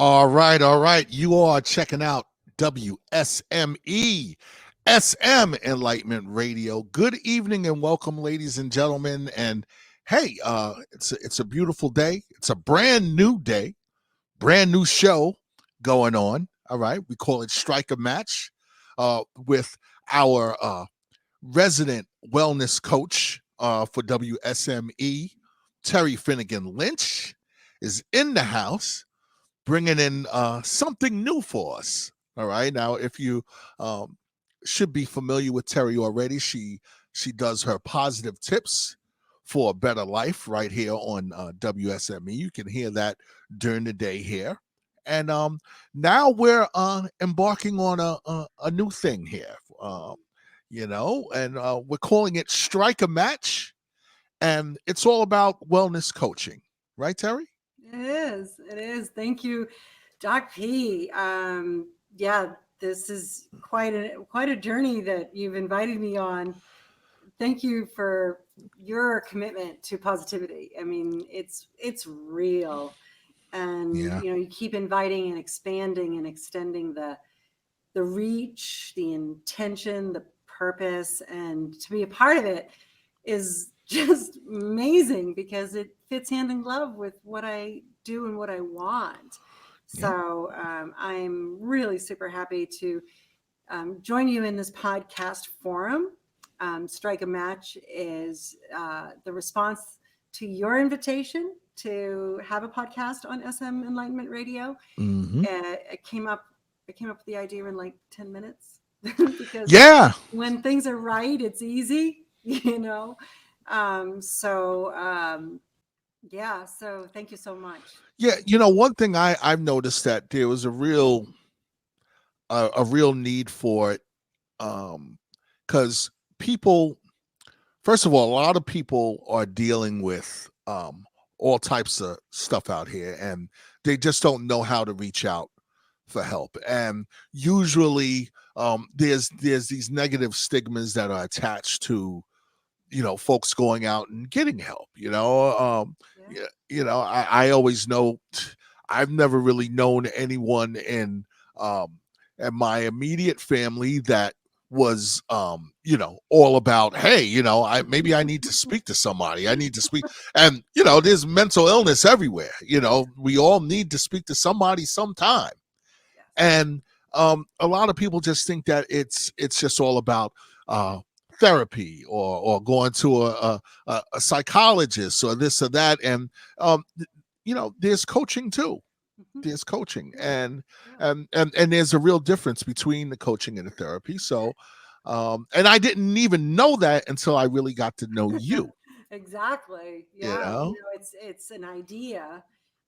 All right, all right. You are checking out WSME, SM Enlightenment Radio. Good evening and welcome, ladies and gentlemen. And hey, it's a beautiful day. It's a brand new day, brand new show going on. All right, we call it Strike a Match with our resident wellness coach for WSME, Terry Finnegan Lynch, is in the house bringing in something new for us. All right. Now, if you um, should be familiar with Terry already, she does her positive tips for a better life right here on WSME. You can hear that during the day here. And now we're embarking on a new thing here, and we're calling it Strike a Match. And it's all about wellness coaching. Right, Terry? It is. It is. Thank you, Doc P. Yeah, this is quite a journey that you've invited me on. Thank you for your commitment to positivity. I mean, it's real, and Yeah. you keep inviting and expanding and extending the reach, the intention, the purpose, and to be a part of it is just amazing because it fits hand in glove with what I do and what I want. Yeah. So I'm really super happy to join you in this podcast forum. Strike a Match is the response to your invitation to have a podcast on SM Enlightenment Radio. Hmm. I came up with the idea in like 10 minutes because Yeah. when things are right, it's easy, you know. Yeah, so thank you so much. Yeah, one thing I've noticed that there was a real need for it, because people, first of all, a lot of people are dealing with all types of stuff out here, and they just don't know how to reach out for help. And usually, there's these negative stigmas that are attached to folks going out and getting help. Yeah. I always know I've never really known anyone um in my immediate family that was all about, hey, I need to speak to somebody. I need to speak. And there's mental illness everywhere. We all need to speak to somebody sometime. Yes. And a lot of people just think that it's just all about therapy or going to a psychologist or this or that. And there's coaching too. Mhm. There's coaching, Yeah. and Yeah. and there's a real difference between the coaching and the therapy. So and I didn't even know that until I really got to know you. Exactly. you Yeah. know It's an idea,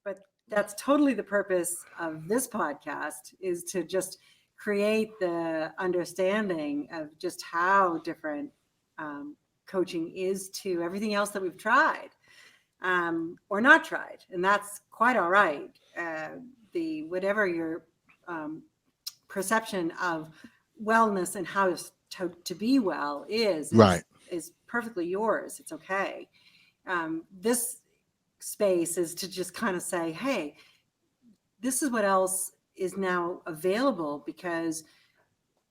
but that's totally the purpose of this podcast is to just create the understanding of just how different um, coaching is to everything else that we've tried or not tried, and that's quite all right. The whatever your um, perception of wellness and how to be well is right. is perfectly yours. It's okay. This space is to just kind of say, hey, this is what else is now available because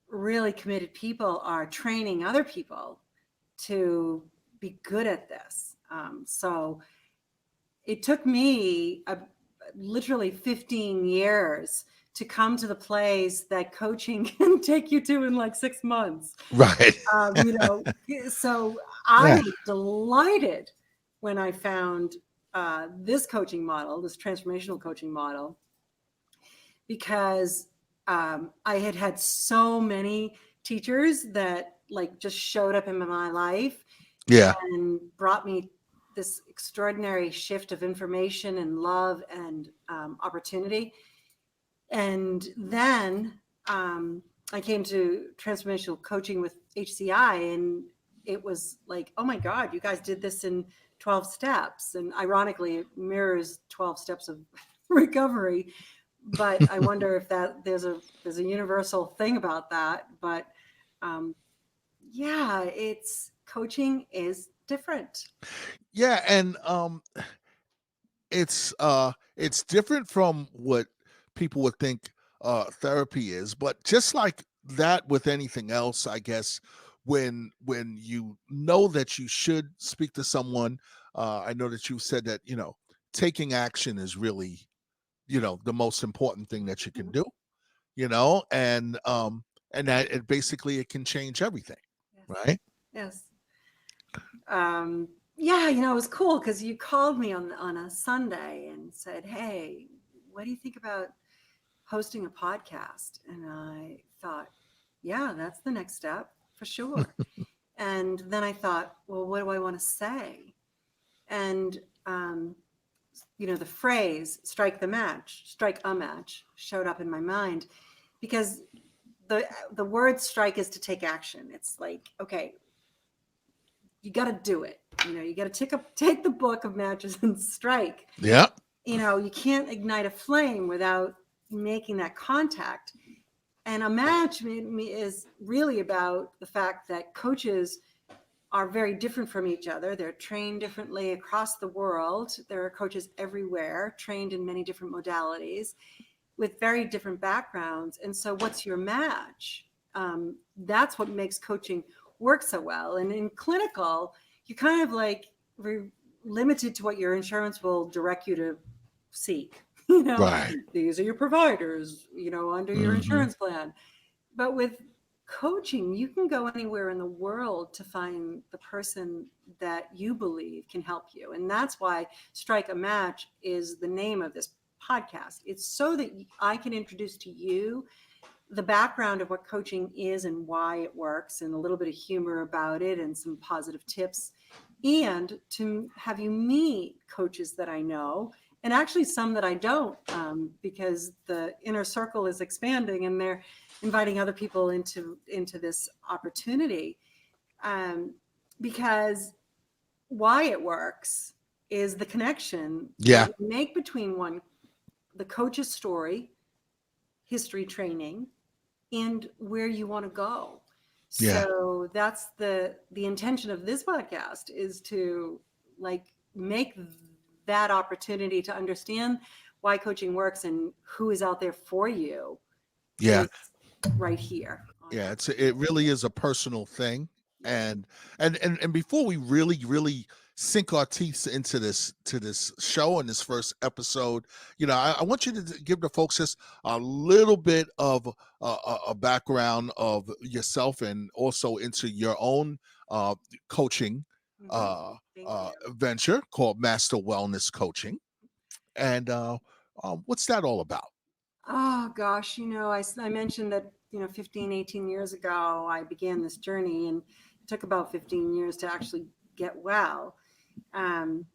really committed people are training other people to be good at this. So it took me literally 15 years to come to the place that coaching can take you to in like 6 months. Right. So I Yeah. was delighted when I found this coaching model, this transformational coaching model, because I had had so many teachers that like just showed up in my life Yeah. and brought me this extraordinary shift of information and love and opportunity. And then I came to transformational coaching with HCI, and it was like, oh my God, you guys did this in 12 steps. And ironically, it mirrors 12 steps of recovery. But I wonder if that there's a universal thing about that. But um, yeah, it's coaching is different. Yeah, and it's different from what people would think therapy is. But just like that with anything else, I guess when you know that you should speak to someone, I know that you said that taking action is really the most important thing that you can Mhm. do, and that it basically it can change everything, Yes. right? Yes. Yeah, it was cool because you called me on a Sunday and said, "Hey, what do you think about hosting a podcast?" And I thought, "Yeah, that's the next step for sure." And then I thought, "Well, what do I want to say?" And the phrase strike a match showed up in my mind because the word strike is to take action. It's like, okay, you got to do it. You got to take the book of matches and strike. Yeah. You can't ignite a flame without making that contact. And a match is really about the fact that coaches are very different from each other. They're trained differently across the world. There are coaches everywhere, trained in many different modalities with very different backgrounds. And so, what's your match? That's what makes coaching work so well. And in clinical, you're kind of like limited to what your insurance will direct you to seek. Right. These are your providers, under your Hmm. insurance plan. But with coaching, you can go anywhere in the world to find the person that you believe can help you. And that's why Strike a Match is the name of this podcast. It's so that I can introduce to you the background of what coaching is and why it works, and a little bit of humor about it and some positive tips, and to have you meet coaches that I know and actually some that I don't, because the inner circle is expanding and they're inviting other people into this opportunity, um, because why it works is the connection that Yeah. you make between the coach's story, history, training, and where you want to go. Yeah. So that's the intention of this podcast, is to like make that opportunity to understand why coaching works and who is out there for you Yeah. is right here on Yeah, Earth. it really is a personal thing. And before we really sink our teeth into this show and this first episode, I want you to give the folks just a little bit of a background of yourself and also into your own coaching Mhm. Thank you. venture called Master Wellness Coaching. And what's that all about? Oh gosh, I mentioned that, 15, 18 years ago, I began this journey, and it took about 15 years to actually get well. Um,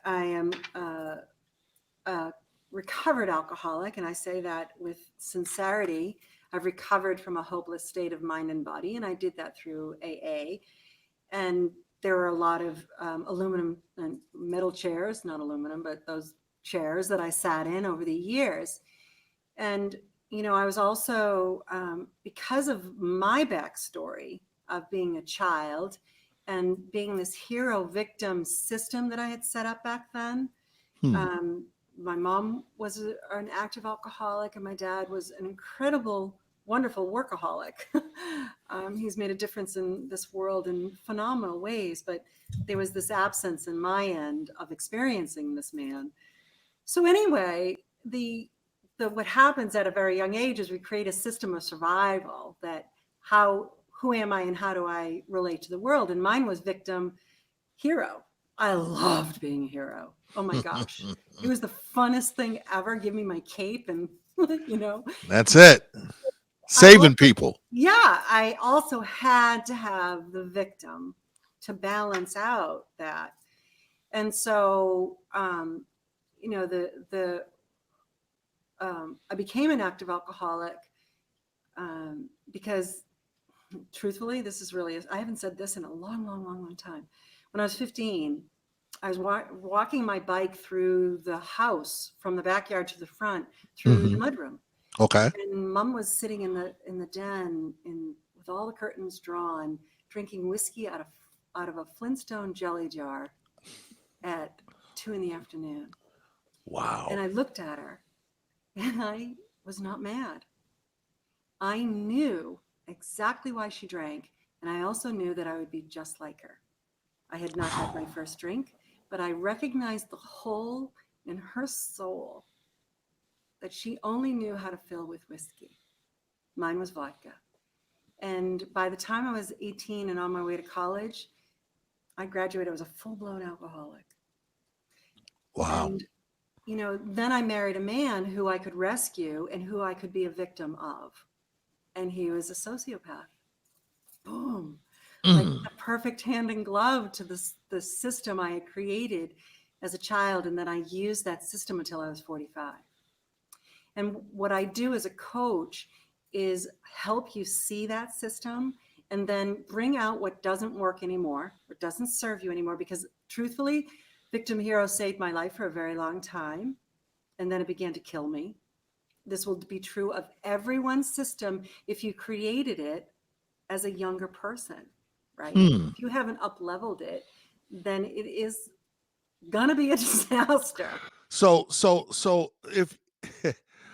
I am a recovered alcoholic, and I say that with sincerity. I've recovered from a hopeless state of mind and body, and I did that through AA. And there were a lot of aluminum and metal chairs, not aluminum, but those chairs that I sat in over the years. And, I was also, because of my backstory of being a child and being this hero victim system that I had set up back then. Hmm. um, my mom was an active alcoholic, and my dad was an incredible, wonderful workaholic. He's made a difference in this world in phenomenal ways, but there was this absence in my end of experiencing this man. So anyway, the what happens at a very young age is we create a system of survival, that who am I and how do I relate to the world? And mine was victim, hero. I loved being a hero. Oh my gosh. It was the funnest thing ever. Give me my cape and, you know, That's it. I Saving also, people. yeah, I also had to have the victim to balance out that. And so, I became an active alcoholic, because truthfully, this is really, I haven't said this in a long, long, long, long time. When I was 15, I was walking my bike through the house from the backyard to the front through the Hmm. mudroom, Okay. and Mom was sitting in the den with all the curtains drawn, drinking whiskey out of a Flintstone jelly jar at 2 in the afternoon. And Wow. I looked at her, and I was not mad. I knew exactly why she drank, and I also knew that I would be just like her. I had not had my first drink, but I recognized the hole in her soul that she only knew how to fill with whiskey. Mine was vodka. And by the time I was 18 and on my way to college, I graduated. I was a full-blown alcoholic. Wow. And, then I married a man who I could rescue and who I could be a victim of. And he was a sociopath. Boom. Like Mm. a perfect hand in glove to the system I had created as a child. And then I used that system until I was 45. And what I do as a coach is help you see that system and then bring out what doesn't work anymore, what doesn't serve you anymore. Because truthfully, victim hero saved my life for a very long time. And then it began to kill me. This will be true of everyone's system if you created it as a younger person, right? Hmm. If you haven't up-leveled it, then it is gonna be a disaster. So if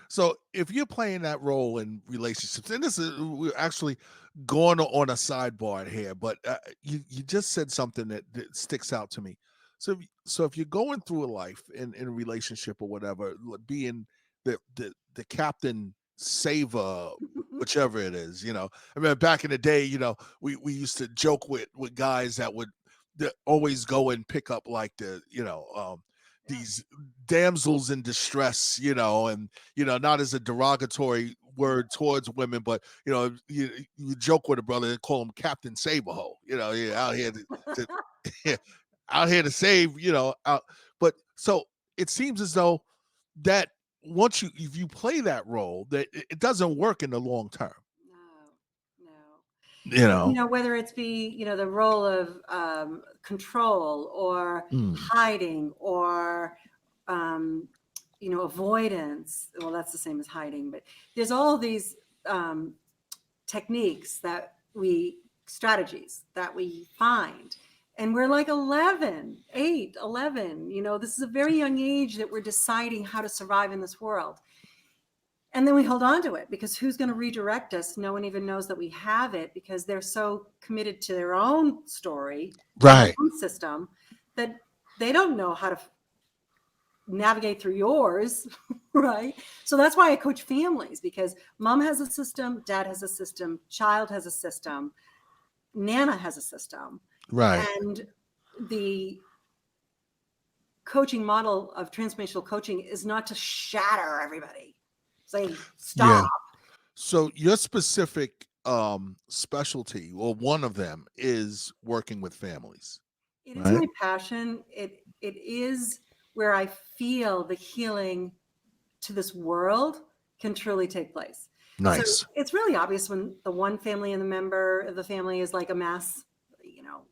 so if you're playing that role in relationships, and this is, we're actually going on a sidebar here, but you just said something that sticks out to me. So if you're going through a life in a relationship or whatever, being the captain saver, whichever it is, I mean, back in the day, we used to joke with guys that always go and pick up like these damsels in distress, and not as a derogatory word towards women, but you joke with a brother and call him Captain Saberho, yeah, out here to out here to save, out. But so it seems as though that once if you play that role, that it doesn't work in the long term. No. Whether it's be, the role of control or hiding or, avoidance. Well, that's the same as hiding, but there's all these techniques strategies that we find. And we're like 8, 11, this is a very young age that we're deciding how to survive in this world. And then we hold on to it because who's going to redirect us? No one even knows that we have it because they're so committed to their own story, right, their own system, that they don't know how to navigate through yours, right? So that's why I coach families, because mom has a system, dad has a system, child has a system, Nana has a system. right. And the coaching model of transformational coaching is not to shatter everybody. Say, stop. Yeah. So your specific specialty, or one of them, is working with families. It is my passion. It is where I feel the healing to this world can truly take place. Nice. So it's really obvious when the one family and the member of the family is like a mess,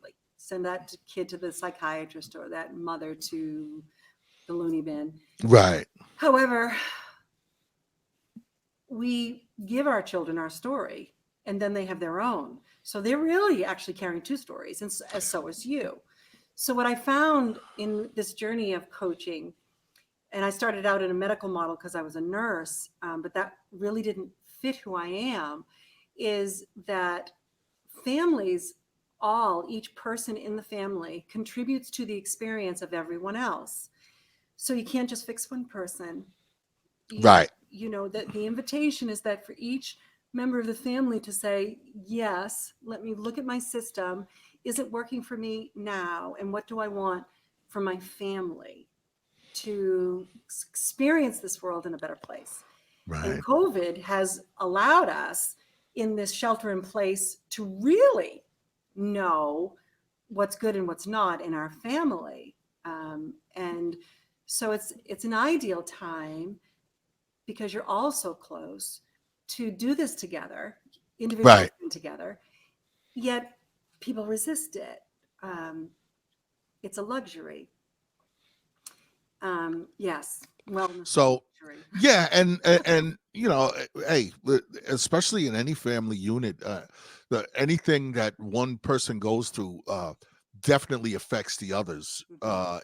like send that kid to the psychiatrist or that mother to the loony bin. Right. However, we give our children our story and then they have their own. So they're really actually carrying two stories, and so is you. So what I found in this journey of coaching, and I started out in a medical model because I was a nurse, but that really didn't fit who I am, is that families, each person in the family contributes to the experience of everyone else. So you can't just fix one person. Right. That the invitation is that for each member of the family to say, yes, let me look at my system. Is it working for me now? And what do I want for my family to experience this world in a better place? Right. And COVID has allowed us in this shelter in place to really know what's good and what's not in our family. And so it's an ideal time, because you're all so close, to do this together, individually and together, yet people resist it. It's a luxury. Yes. Wellness. So yeah, and hey, especially in any family unit, anything that one person goes through, definitely affects the others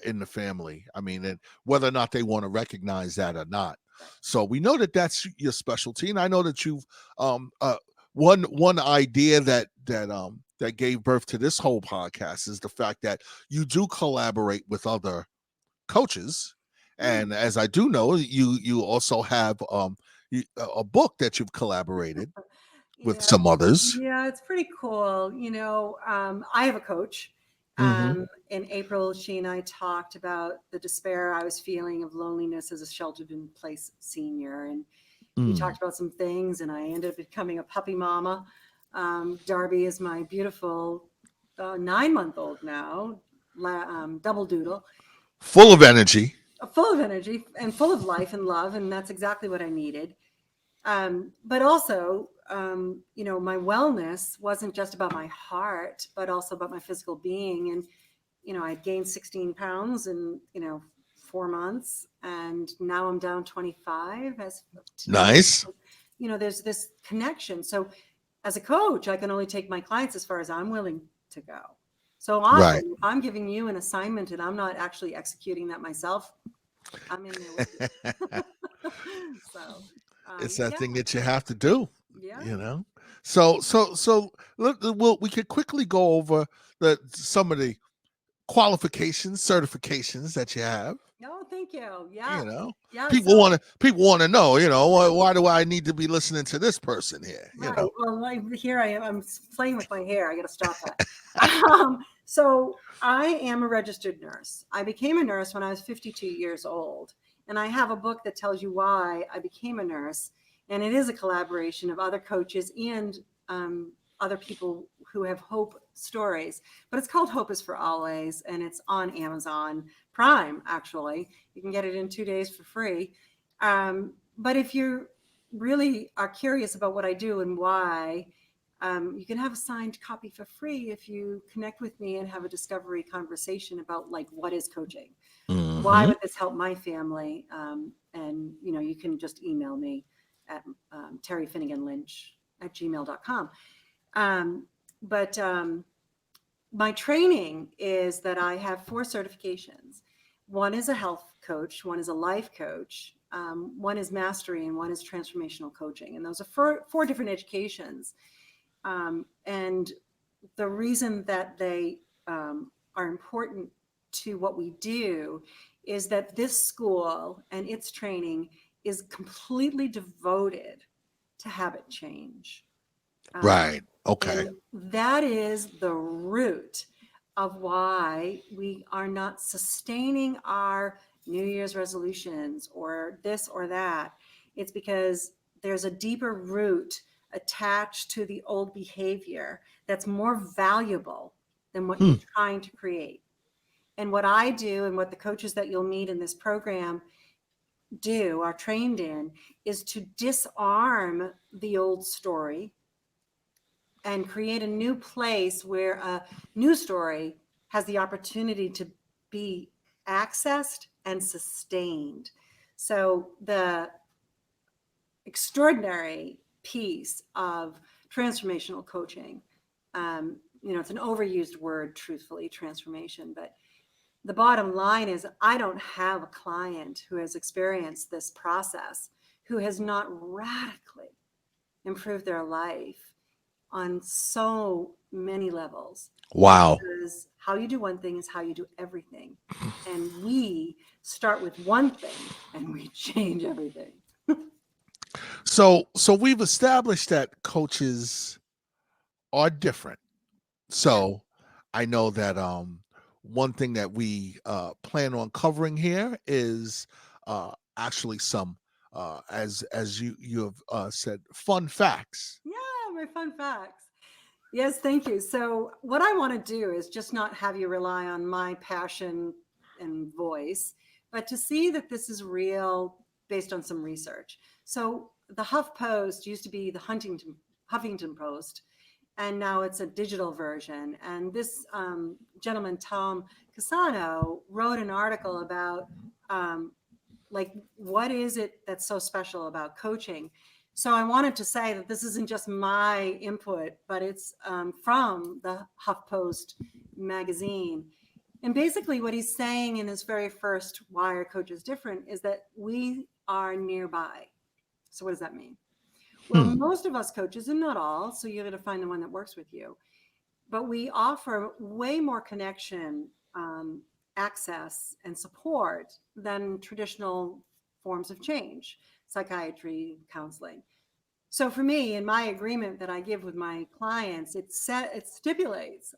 in the family. I mean, and whether or not they want to recognize that or not. Right. So we know that that's your specialty, and I know that you've one idea that gave birth to this whole podcast is the fact that you do collaborate with other coaches, and as I do know, you also have a book that you've collaborated with Yeah, some others. yeah, it's pretty cool. I have a coach. Hmm. In April, she and I talked about the despair I was feeling of loneliness as a sheltered in place senior. And we Mm. talked about some things, and I ended up becoming a puppy mama. Darby is my beautiful 9-month-old now, double doodle, Full of energy. full of energy and full of life and love. And that's exactly what I needed. But also, my wellness wasn't just about my heart, but also about my physical being. And, I gained 16 pounds in, 4 months, and now I'm down 25 as of today. Nice. There's this connection. So as a coach, I can only take my clients as far as I'm willing to go. So Right. often, if I'm giving you an assignment and I'm not actually executing that myself, I'm in there with you. So, It's that yeah, thing that you have to do, yeah. you know. We could quickly go over some of the qualifications, certifications that you have. Oh, thank you. You Yeah. know, Yeah. people want to know. You know, why do I need to be listening to this person here? You Right. know. Well, here I am. I'm playing with my hair. I got to stop that. So I am a registered nurse. I became a nurse when I was 52 years old. And I have a book that tells you why I became a nurse. And it is a collaboration of other coaches and other people who have hope stories. But it's called Hope is for Always. And it's on Amazon Prime, actually. You can get it in 2 days for free. But if you really are curious about what I do and why, you can have a signed copy for free if you connect with me and have a discovery conversation about like what is coaching, why Hmm. would this help my family, and you can just email me at terryfinneganlynch@gmail.com. But my training is that I have 4 certifications. One is a health coach, one is a life coach, one is mastery, and one is transformational coaching. And those are 4 different educations. And the reason that they are important to what we do is that this school and its training is completely devoted to habit change. Right. Okay. And that is the root of why we are not sustaining our New Year's resolutions or this or that. It's because there's a deeper root attached to the old behavior that's more valuable than what Hmm. you're trying to create. And what I do and what the coaches that you'll meet in this program are trained in, is to disarm the old story and create a new place where a new story has the opportunity to be accessed and sustained. So the extraordinary piece of transformational coaching, it's an overused word, truthfully, transformation, but the bottom line is I don't have a client who has experienced this process who has not radically improved their life on so many levels, Wow. because how you do one thing is how you do everything. And we start with one thing and we change everything. So we've established that coaches are different. So I know that one thing that we plan on covering here is actually some as you have said, fun facts. Yeah, my fun facts. Yes, thank you. So, what I want to do is just not have you rely on my passion and voice, but to see that this is real based on some research. So, the Huff Post used to be the Huffington Post, and now it's a digital version. And this gentleman, Tom Casano, wrote an article about like what is it that's so special about coaching. So I wanted to say that this isn't just my input, but it's from the HuffPost magazine. And basically, what he's saying in his very first Why Are Coaches Different is that we are nearby. So, what does that mean? Well, most of us coaches, and not all, so you're going to find the one that works with you, but we offer way more connection, access, and support than traditional forms of change, psychiatry, counseling. So for me, in my agreement that I give with my clients, it stipulates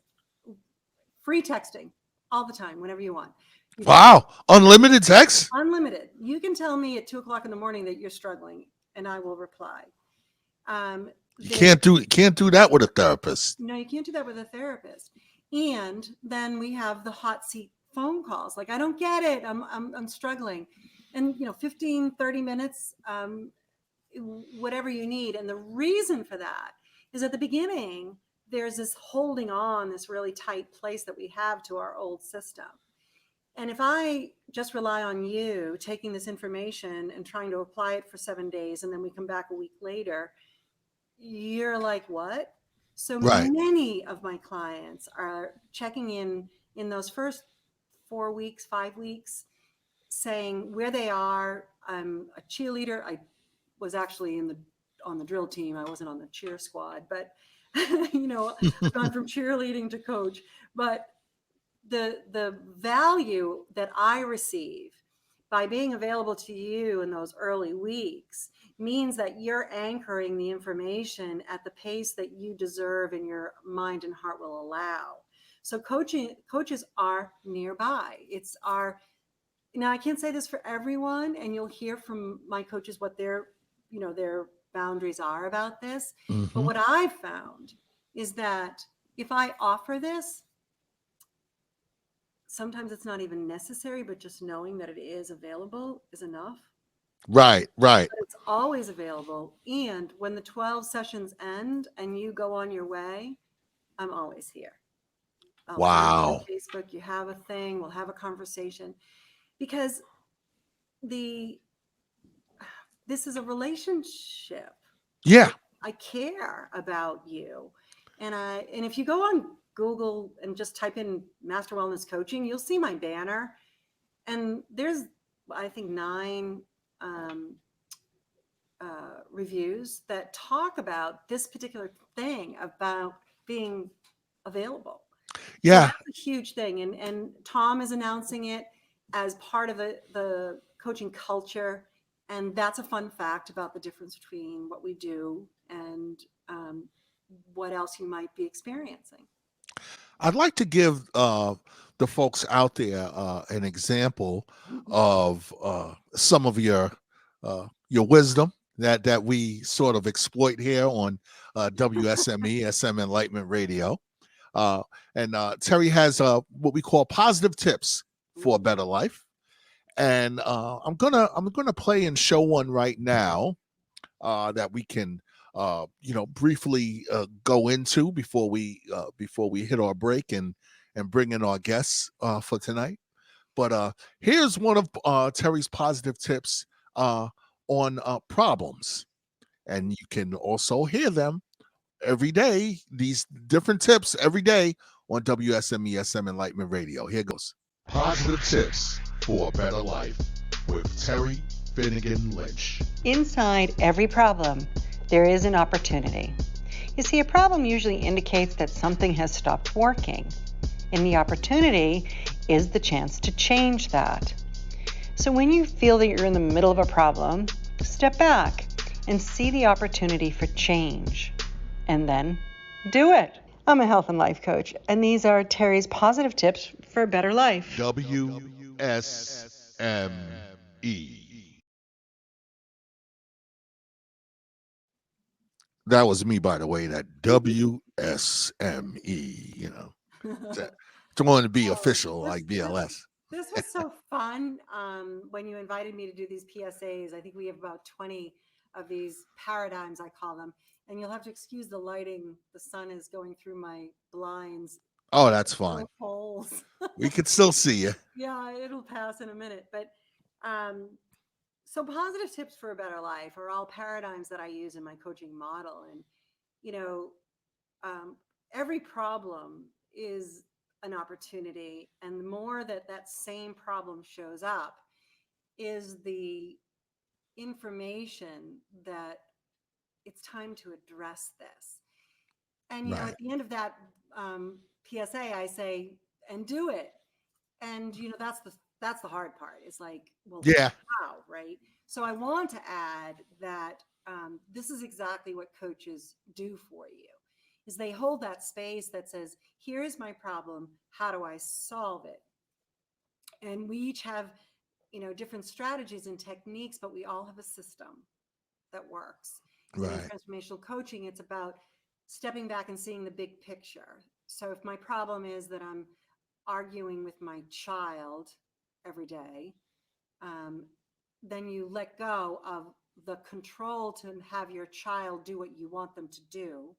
free texting all the time, whenever you want. Wow. Unlimited text? Unlimited. You can tell me at 2:00 in the morning that you're struggling, and I will reply. You can't do that with a therapist. No, you can't do that with a therapist. And then we have the hot seat phone calls. Like, I don't get it. I'm struggling. And 15, 30 minutes, whatever you need. And the reason for that is at the beginning, there's this holding on, this really tight place that we have to our old system. And if I just rely on you taking this information and trying to apply it for 7 days, and then we come back a week later, you're like, what? So Right. many of my clients are checking in those first 4 weeks, 5 weeks, saying where they are. I'm a cheerleader. I was actually on the drill team. I wasn't on the cheer squad, but I've gone from cheerleading to coach. But the value that I receive by being available to you in those early weeks means that you're anchoring the information at the pace that you deserve and your mind and heart will allow. So coaches are nearby. Now I can't say this for everyone, and you'll hear from my coaches what their boundaries are about this. But what I've found is that if I offer this, sometimes it's not even necessary, but just knowing that it is available is enough. Right. But it's always available. And when the 12 sessions end and you go on your way, I'm always here. I'll find you on Facebook. You have a thing. We'll have a conversation, because this is a relationship. Yeah. I care about you. And if you go on Google and just type in Master Wellness Coaching, you'll see my banner. And there's, I think, 9 reviews that talk about this particular thing about being available. Yeah. So that's a huge thing. And Tom is announcing it as part of the coaching culture. And that's a fun fact about the difference between what we do and what else you might be experiencing. I'd like to give the folks out there an example of some of your wisdom that we sort of exploit here on WSME, SM Enlightenment Radio. And Terry has what we call positive tips for a better life. And I'm gonna play and show one right now that we can briefly go into before we hit our break and bring in our guests for tonight. But here's one of Terry's positive tips on problems, and you can also hear them every day. These different tips every day on WSME SM Enlightenment Radio. Here goes. Positive tips for a better life with Terry Finnegan Lynch. Inside every problem, there is an opportunity. You see, a problem usually indicates that something has stopped working, and the opportunity is the chance to change that. So when you feel that you're in the middle of a problem, step back and see the opportunity for change, and then do it. I'm a health and life coach, and these are Terry's positive tips for a better life. WSME. That was me, by the way. That WSME. It's going to be official, like BLS. This was so fun. When you invited me to do these PSAs, I think we have about 20 of these paradigms, I call them. And you'll have to excuse the lighting. The sun is going through my blinds. Oh, that's fine. Holes. We can still see you. Yeah, it'll pass in a minute. But so positive tips for a better life are all paradigms that I use in my coaching model. And, every problem is a an opportunity, and the more that that same problem shows up, is the information that it's time to address this. And, you know, Right. at the end of that PSA, I say, and do it. And, you know, that's the hard part. It's like, well, Yeah. how, right? So I want to add that this is exactly what coaches do for you, is they hold that space that says, here's my problem. How do I solve it? And we each have, you know, different strategies and techniques, but we all have a system that works. And in Right. transformational coaching, it's about stepping back and seeing the big picture. So if my problem is that I'm arguing with my child every day, then you let go of the control to have your child do what you want them to do.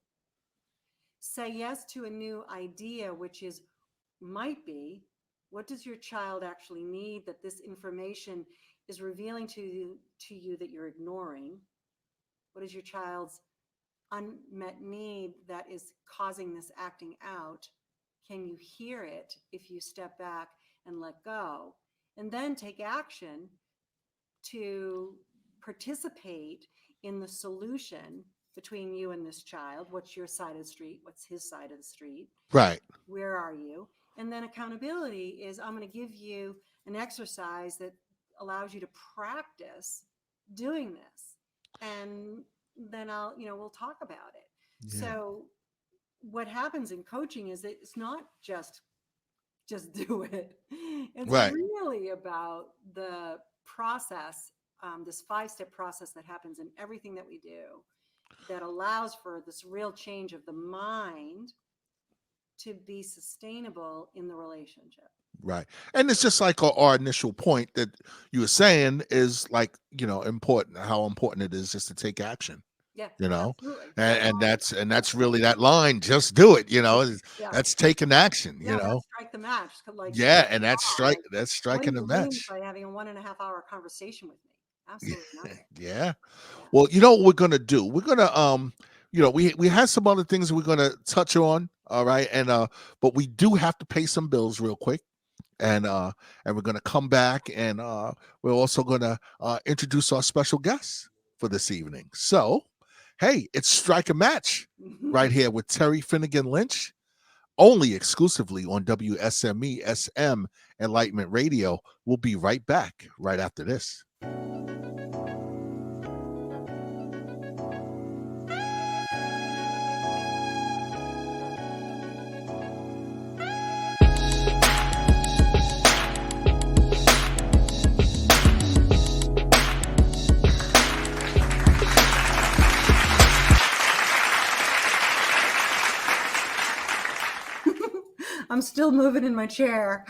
Say yes to a new idea, which is might be, what does your child actually need that this information is revealing to you that you're ignoring? What is your child's unmet need that is causing this acting out? Can you hear it if you step back and let go? And then take action to participate in the solution between you and this child. What's your side of the street? What's his side of the street? Right. Where are you? And then accountability is, I'm going to give you an exercise that allows you to practice doing this. And then we'll talk about it. Yeah. So what happens in coaching is that it's not just do it. It's Right. really about the process, this 5-step process that happens in everything that we do that allows for this real change of the mind to be sustainable in the relationship. Right. And it's just like our initial point that you were saying is like, important, how important it is just to take action, Yeah, and, absolutely. and that's really that line, just do it, Yeah. that's taking action, Yeah, that's strike the match. Like, Yeah. And that's like, that's what do striking the you lose match. by having a 1.5-hour conversation with me? Absolutely nothing. Yeah. Yeah. Well, you know what we're gonna do? We're gonna we have some other things we're gonna touch on. All right. And but we do have to pay some bills real quick. And we're gonna come back and we're also gonna introduce our special guests for this evening. So hey, it's Strike a Match right here with Terry Finnegan Lynch, only exclusively on WSME SM Enlightenment Radio. We'll be right back right after this. I'm still moving in my chair.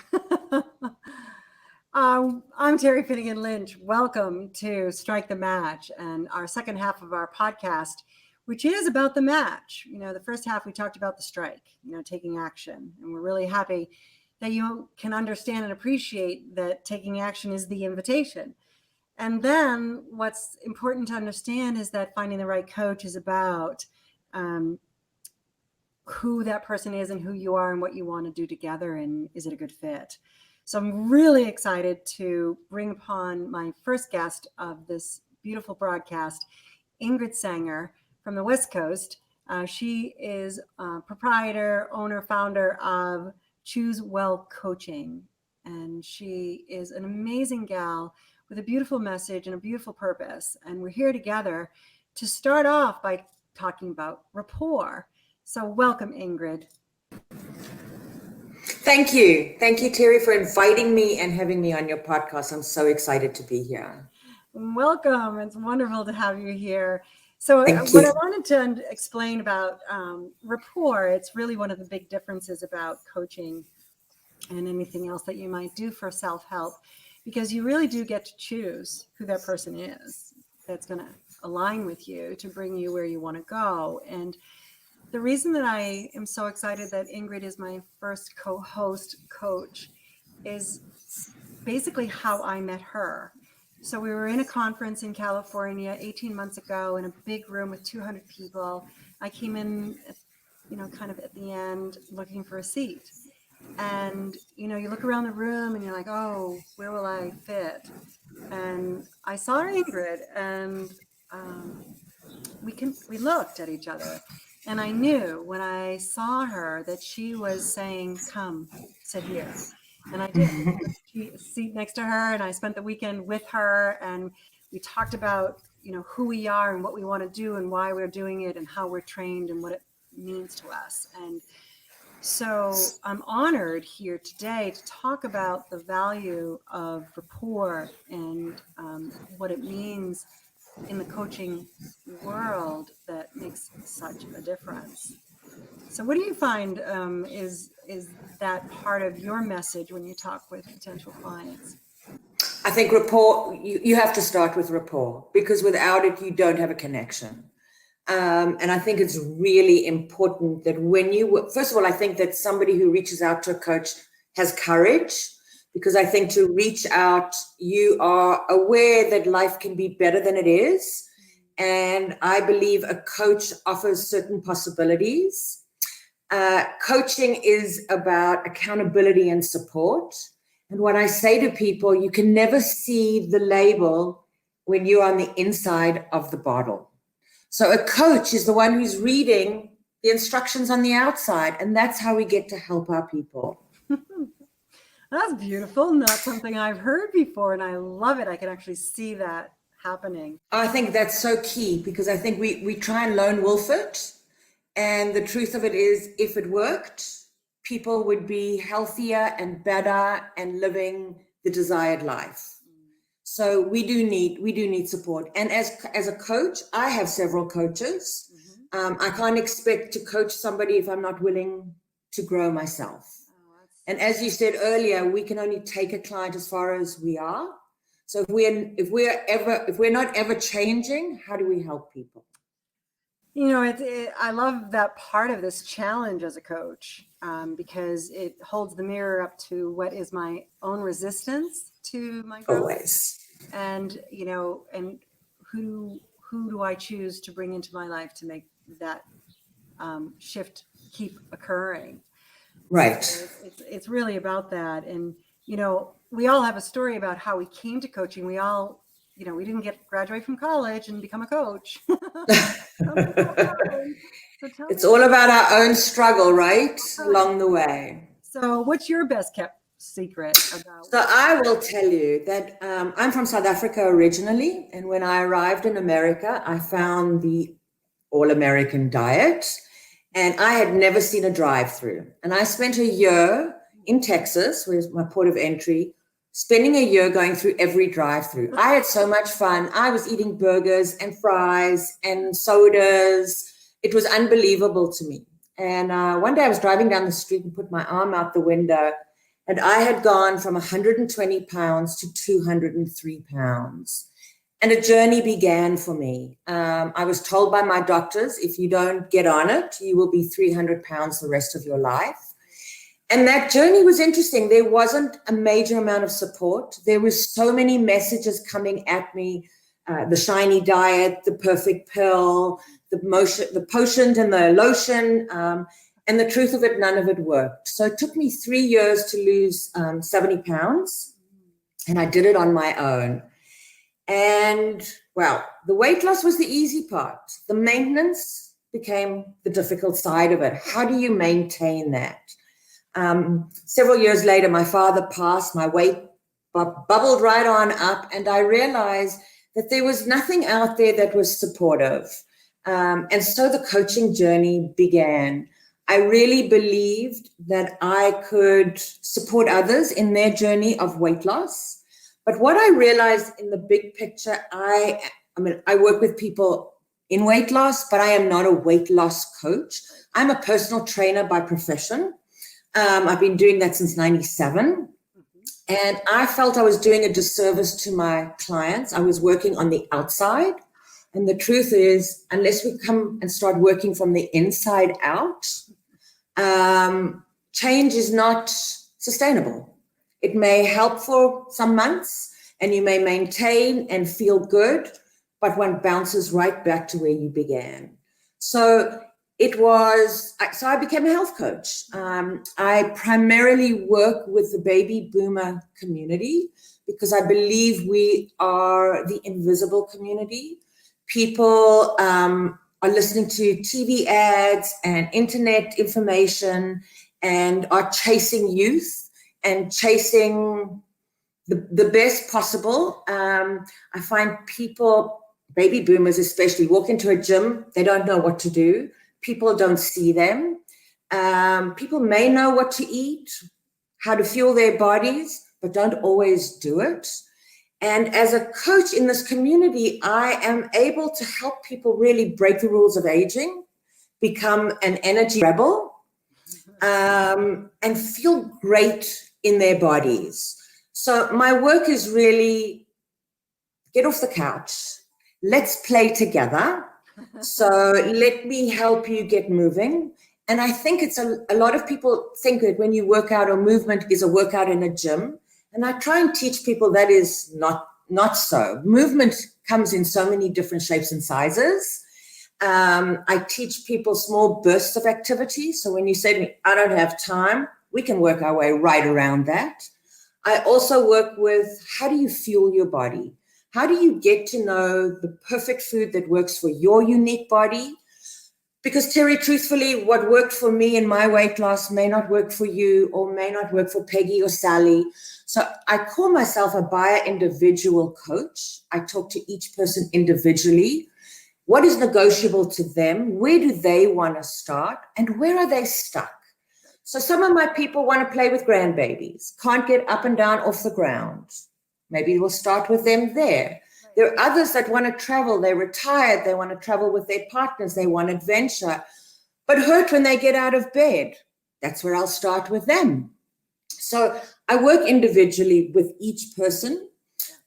I'm Terry Finnegan Lynch. Welcome to Strike the Match and our second half of our podcast, which is about the match. The first half we talked about the strike, taking action. And we're really happy that you can understand and appreciate that taking action is the invitation. And then what's important to understand is that finding the right coach is about who that person is and who you are and what you want to do together, and is it a good fit? So I'm really excited to bring upon my first guest of this beautiful broadcast, Ingrid Sanger from the West Coast. She is proprietor, owner, founder of Choose Well Coaching. And she is an amazing gal with a beautiful message and a beautiful purpose. And we're here together to start off by talking about rapport. So welcome, Ingrid. Thank you. Thank you, Terry, for inviting me and having me on your podcast. I'm so excited to be here. Welcome. It's wonderful to have you here. So what I wanted to explain about rapport, it's really one of the big differences about coaching and anything else that you might do for self-help, because you really do get to choose who that person is that's going to align with you to bring you where you want to go. And the reason that I am so excited that Ingrid is my first co-host coach is basically how I met her. So we were in a conference in California 18 months ago in a big room with 200 people. I came in, kind of at the end looking for a seat. And, you know, you look around the room and you're like, oh, where will I fit? And I saw Ingrid, and we looked at each other, and I knew when I saw her that she was saying, come, sit here. And I did. She seat next to her, and I spent the weekend with her, and we talked about, you know, who we are and what we want to do and why we're doing it and how we're trained and what it means to us. And so I'm honored here today to talk about the value of rapport and what it means in the coaching world that makes such a difference. So what do you find is that part of your message when you talk with potential clients? I think rapport, you have to start with rapport, because without it, you don't have a connection. And I think it's really important that when you, first of all, I think that somebody who reaches out to a coach has courage, because I think to reach out, you are aware that life can be better than it is. And I believe a coach offers certain possibilities. Coaching is about accountability and support. And what I say to people, you can never see the label when you're on the inside of the bottle. So a coach is the one who's reading the instructions on the outside, and that's how we get to help our people. That's beautiful. Not something I've heard before, and I love it. I can actually see that happening. I think that's so key, because I think we try and lone wolf it, and the truth of it is, if it worked, people would be healthier and better and living the desired life. So we do need support. And as a coach, I have several coaches. I can't expect to coach somebody if I'm not willing to grow myself. And as you said earlier, we can only take a client as far as we are. So if we're not ever changing, how do we help people? You know, I love that part of this challenge as a coach, because it holds the mirror up to what is my own resistance to my growth. Always. And, you know, and who do I choose to bring into my life to make that shift keep occurring? Right. So it's really about that. And, you know, we all have a story about how we came to coaching. We all, you know, we didn't graduate from college and become a coach. It's all about our own struggle, right? Along the way. So what's your best kept secret about? So I will tell you that I'm from South Africa originally. And when I arrived in America, I found the all-American diet. And I had never seen a drive-through. And I spent a year in Texas, where's my port of entry, spending a year going through every drive-through. I had so much fun. I was eating burgers and fries and sodas. It was unbelievable to me. And one day I was driving down the street and put my arm out the window, and I had gone from 120 pounds to 203 pounds. And a journey began for me. I was told by my doctors, if you don't get on it, you will be 300 pounds the rest of your life. And that journey was interesting. There wasn't a major amount of support. There was so many messages coming at me, the shiny diet, the perfect pill, the potion and the lotion. And the truth of it, none of it worked. So it took me 3 years to lose 70 pounds. And I did it on my own. And well, the weight loss was the easy part. The maintenance became the difficult side of it. How do you maintain that? Several years later, my father passed, my weight bubbled right on up, and I realized that there was nothing out there that was supportive. And so the coaching journey began. I really believed that I could support others in their journey of weight loss. But what I realized in the big picture, I work with people in weight loss, but I am not a weight loss coach. I'm a personal trainer by profession. I've been doing that since 97. And I felt I was doing a disservice to my clients. I was working on the outside. And the truth is, unless we come and start working from the inside out, change is not sustainable. It may help for some months and you may maintain and feel good, but one bounces right back to where you began. So So I became a health coach. I primarily work with the baby boomer community because I believe we are the invisible community. People are listening to TV ads and internet information and are chasing youth and chasing the best possible. I find people, baby boomers especially, walk into a gym, they don't know what to do. People don't see them. People may know what to eat, how to fuel their bodies, but don't always do it. And as a coach in this community, I am able to help people really break the rules of aging, become an energy rebel, and feel great in their bodies. So my work is really get off the couch. Let's play together. So let me help you get moving. And I think it's a lot of people think that when you work out or movement is a workout in a gym. And I try and teach people that is not so. Movement comes in so many different shapes and sizes. I teach people small bursts of activity. So when you say to me, I don't have time, we can work our way right around that. I also work with how do you fuel your body? How do you get to know the perfect food that works for your unique body? Because Terry, truthfully, what worked for me in my weight loss may not work for you or may not work for Peggy or Sally. So I call myself a bio-individual coach. I talk to each person individually. What is negotiable to them? Where do they want to start? And where are they stuck? So some of my people want to play with grandbabies, can't get up and down off the ground. Maybe we'll start with them there. There are others that want to travel. They're retired. They want to travel with their partners. They want adventure, but hurt when they get out of bed. That's where I'll start with them. So I work individually with each person.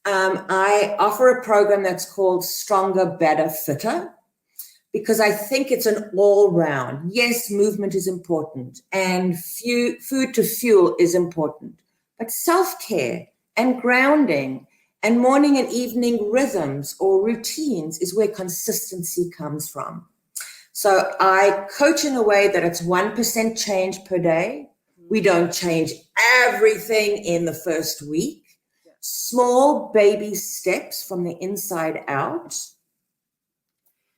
I offer a program that's called Stronger, Better, Fitter, because I think it's an all-round. Yes, movement is important and food to fuel is important, but self-care and grounding and morning and evening rhythms or routines is where consistency comes from. So I coach in a way that it's 1% change per day. We don't change everything in the first week. Small baby steps from the inside out.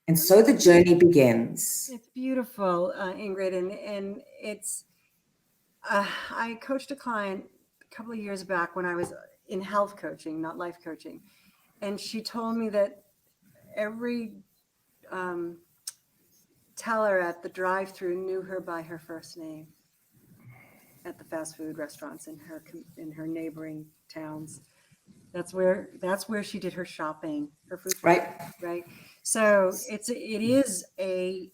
And so the journey begins. It's beautiful, Ingrid. And it's, I coached a client a couple of years back when I was in health coaching, not life coaching. And she told me that every teller at the drive-thru knew her by her first name at the fast food restaurants in her neighboring towns. That's where she did her shopping, her food. Right. Right. So it is a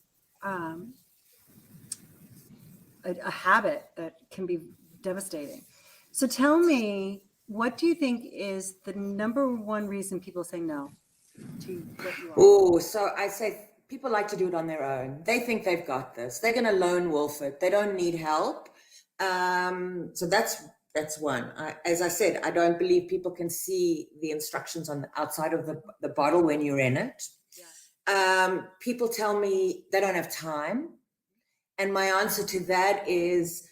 habit that can be devastating. So tell me, what do you think is the number one reason people say no to what you are? Oh, so I say people like to do it on their own. They think they've got this. They're going to lone wolf it. They don't need help. So that's one. As I said, I don't believe people can see the instructions on the outside of the bottle when you're in it. Yeah. People tell me they don't have time. And my answer to that is,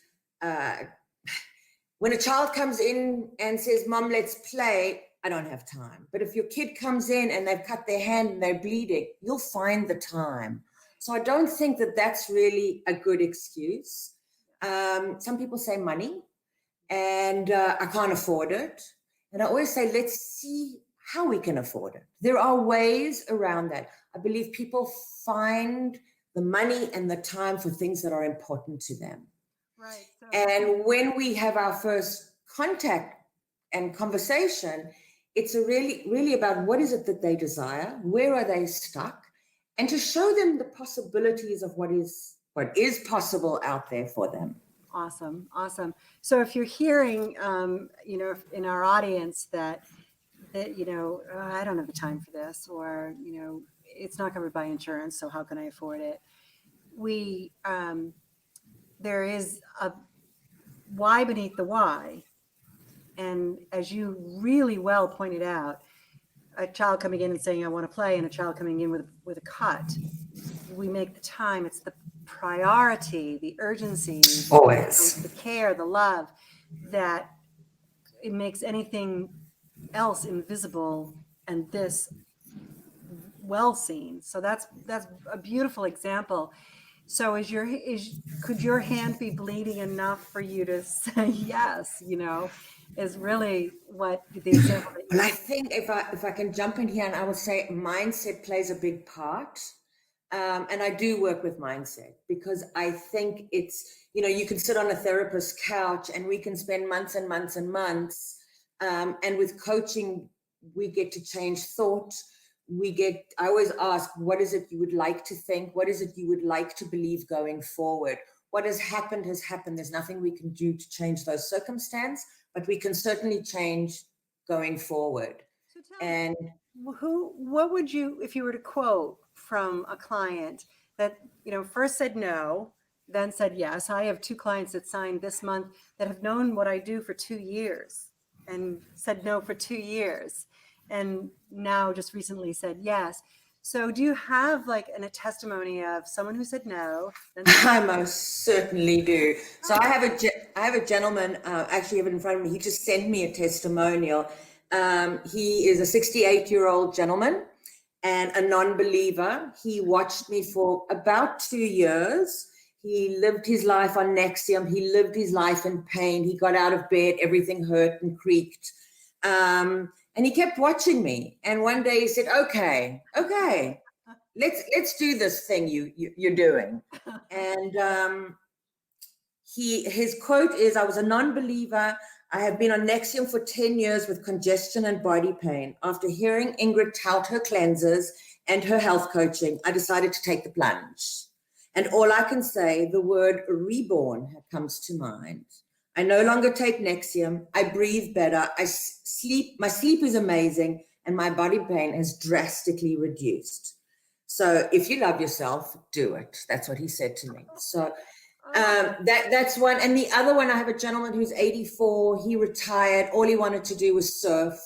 when a child comes in and says, Mom, let's play, I don't have time. But if your kid comes in and they've cut their hand and they're bleeding, you'll find the time. So I don't think that that's really a good excuse. Some people say money and I can't afford it. And I always say, let's see how we can afford it. There are ways around that. I believe people find the money and the time for things that are important to them. Right. So, and when we have our first contact and conversation, it's really about what is it that they desire, where are they stuck, and to show them the possibilities of what is possible out there for them. Awesome. So if you're hearing, in our audience that I don't have the time for this, or it's not covered by insurance, so how can I afford it? There is a why beneath the why. And as you really well pointed out, a child coming in and saying, I want to play, and a child coming in with a cut, we make the time. It's the priority, the urgency, Always. the care, the love, that it makes anything else invisible and this well seen. So that's a beautiful example. So could your hand be bleeding enough for you to say yes, is really what the example that Well, I think if I can jump in here, and I would say mindset plays a big part. And I do work with mindset because I think it's, you can sit on a therapist's couch and we can spend months and months and months. And with coaching, we get to change thought. I always ask, what is it you would like to think? What is it you would like to believe going forward? What has happened has happened. There's nothing we can do to change those circumstances, but we can certainly change going forward. So tell And me, what would you, if you were to quote from a client that, first said no, then said yes. I have 2 clients that signed this month that have known what I do for 2 years and said no for 2 years, and now just recently said yes. So do you have like a testimony of someone who said no? I most certainly do. So I have a gentleman, actually have it in front of me. He just sent me a testimonial. He is a 68-year-old gentleman and a non-believer. He watched me for about 2 years. He lived his life on Nexium. He lived his life in pain. He got out of bed, everything hurt and creaked. And he kept watching me. And one day he said, okay, let's do this thing you're doing. And his quote is, I was a non-believer. I have been on Nexium for 10 years with congestion and body pain. After hearing Ingrid tout her cleansers and her health coaching, I decided to take the plunge. And all I can say, the word reborn comes to mind. I no longer take Nexium. I breathe better. My sleep is amazing, and my body pain has drastically reduced. So if you love yourself, do it. That's what he said to me. So that's one. And the other one, I have a gentleman who's 84. He retired. All he wanted to do was surf.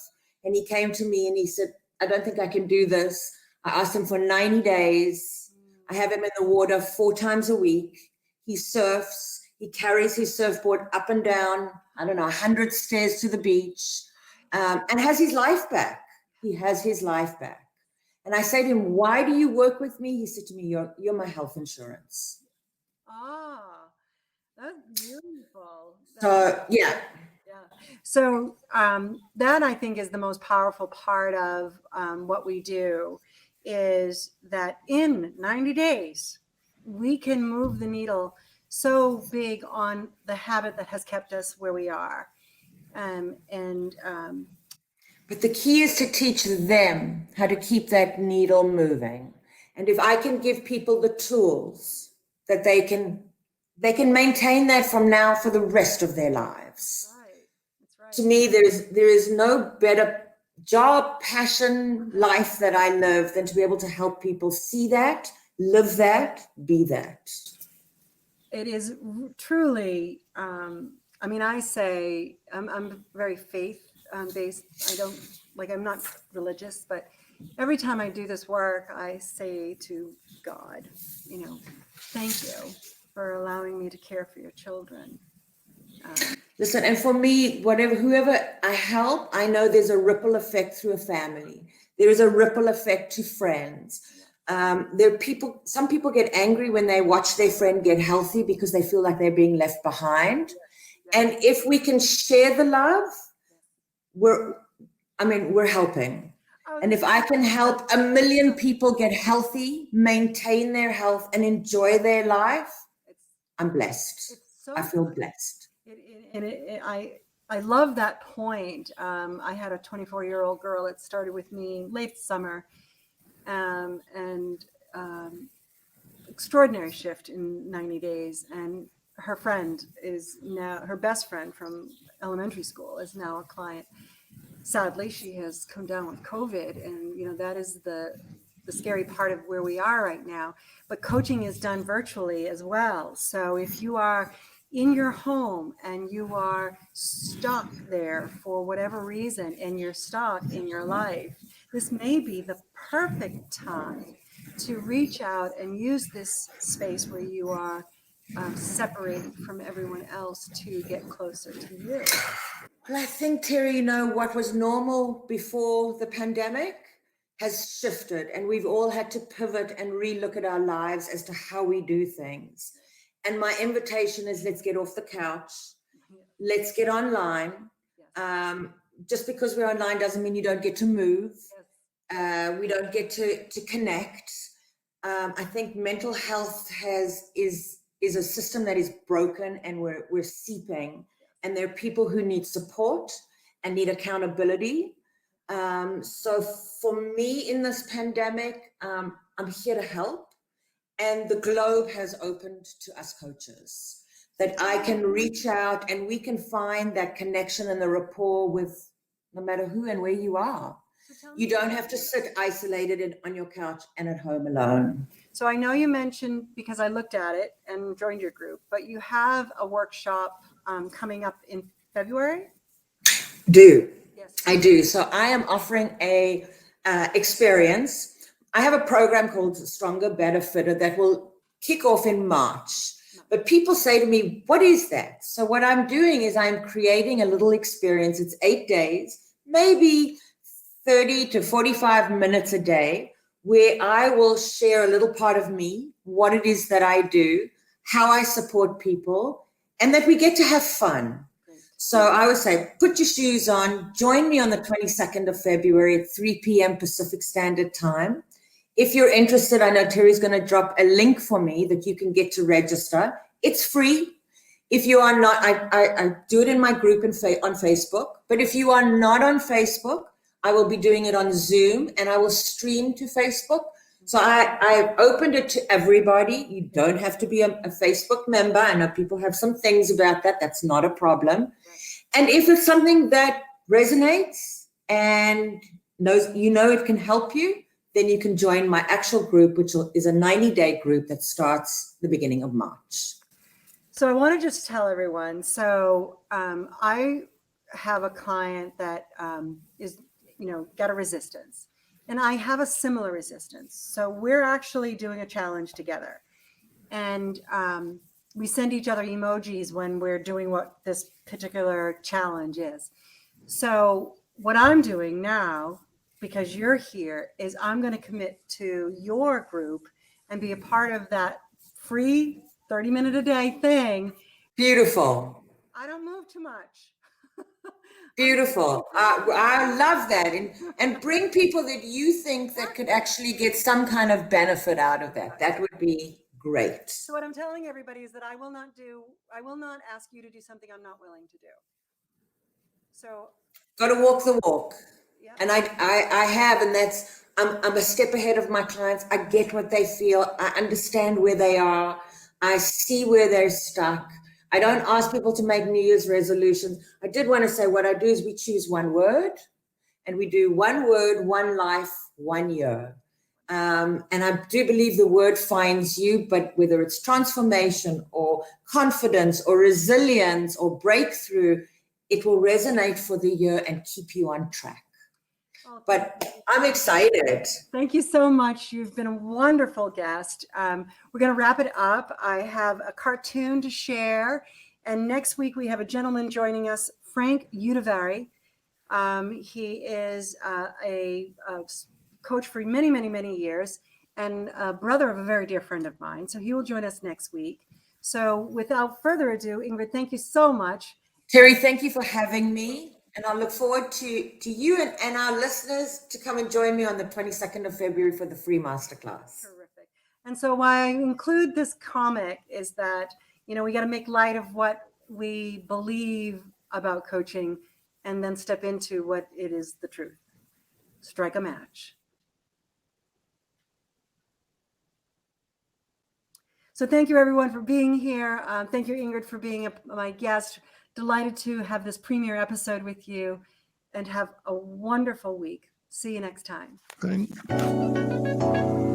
And he came to me and he said, I don't think I can do this. I asked him for 90 days. I have him in the water 4 times a week. He surfs. He carries his surfboard up and down, 100 stairs to the beach, and has his life back. He has his life back. And I say to him, why do you work with me? He said to me, you're my health insurance. Ah, that's beautiful. So, yeah. So that I think is the most powerful part of what we do, is that in 90 days, we can move the needle so big on the habit that has kept us where we are. But the key is to teach them how to keep that needle moving. And if I can give people the tools that they can maintain that from now for the rest of their lives. Right. That's right. To me, there is no better job, passion, life that I live than to be able to help people see that, live that, be that. It is truly, I say I'm very faith based. I'm not religious, but every time I do this work, I say to God, thank you for allowing me to care for your children. Listen, and for me, whoever I help, I know there's a ripple effect through a family. There is a ripple effect to friends. Some people get angry when they watch their friend get healthy because they feel like they're being left behind. And if we can share the love, we're helping. And if I can help 1 million people get healthy, maintain their health, and enjoy their life, I'm blessed. I feel blessed. I love that point. I had a 24-year-old girl that started with me late summer, and extraordinary shift in 90 days. And her friend is now, her best friend from elementary school is now a client. Sadly, she has come down with COVID, and that is the scary part of where we are right now. But coaching is done virtually as well. So if you are in your home and you are stuck there for whatever reason, and you're stuck in your life, this may be the perfect time to reach out and use this space where you are separated from everyone else to get closer to you? Well, I think, Terry, what was normal before the pandemic has shifted, and we've all had to pivot and relook at our lives as to how we do things. And my invitation is, let's get off the couch. Let's get online. Yes. Just because we're online doesn't mean you don't get to move. Yes. We don't get to connect. I think mental health is a system that is broken, and we're seeping. And there are people who need support and need accountability. So for me in this pandemic, I'm here to help. And the globe has opened to us coaches, that I can reach out and we can find that connection and the rapport with no matter who and where you are. You don't have to sit isolated on your couch and at home alone. So I know you mentioned, because I looked at it and joined your group, but you have a workshop coming up in February? Yes, I do. So I am offering a experience. I have a program called Stronger, Better, Fitter that will kick off in March. But people say to me, what is that? So what I'm doing is I'm creating a little experience. It's 8 days, maybe 30 to 45 minutes a day, where I will share a little part of me, what it is that I do, how I support people, and that we get to have fun. So I would say, put your shoes on, join me on the 22nd of February at 3 p.m. Pacific Standard Time. If you're interested, I know Terry's going to drop a link for me that you can get to register. It's free. If you are not, I do it in my group on Facebook. But if you are not on Facebook, I will be doing it on Zoom, and I will stream to Facebook. So I opened it to everybody. You don't have to be a Facebook member. I know people have some things about that. That's not a problem. And if it's something that resonates and it can help you, then you can join my actual group, which is a 90-day group that starts the beginning of March. So I want to just tell everyone. So I have a client that is, got a resistance, and I have a similar resistance. So we're actually doing a challenge together, and we send each other emojis when we're doing what this particular challenge is. So what I'm doing now, because you're here, is I'm going to commit to your group and be a part of that free 30-minute a day thing. Beautiful. I don't move too much. Beautiful. I love that. And bring people that you think that could actually get some kind of benefit out of that. That would be great. So what I'm telling everybody is that I will not ask you to do something I'm not willing to do. So got to walk the walk. Yeah. And I have, and I'm a step ahead of my clients. I get what they feel. I understand where they are. I see where they're stuck. I don't ask people to make New Year's resolutions. I did want to say what I do is we choose one word, and we do one word, one life, 1 year. And I do believe the word finds you, but whether it's transformation or confidence or resilience or breakthrough, it will resonate for the year and keep you on track. But I'm excited. Thank you so much. You've been a wonderful guest. We're going to wrap it up. I have a cartoon to share. And next week, we have a gentleman joining us, Frank Udivari. He is a coach for many, many, many years, and a brother of a very dear friend of mine. So he will join us next week. So without further ado, Ingrid, thank you so much. Terry, thank you for having me. And I look forward to you and our listeners to come and join me on the 22nd of February for the free masterclass. Terrific. And so why I include this comic is that, we got to make light of what we believe about coaching and then step into what it is the truth. Strike a match. So thank you, everyone, for being here. Thank you, Ingrid, for being my guest. Delighted to have this premiere episode with you, and have a wonderful week. See you next time. Thank you.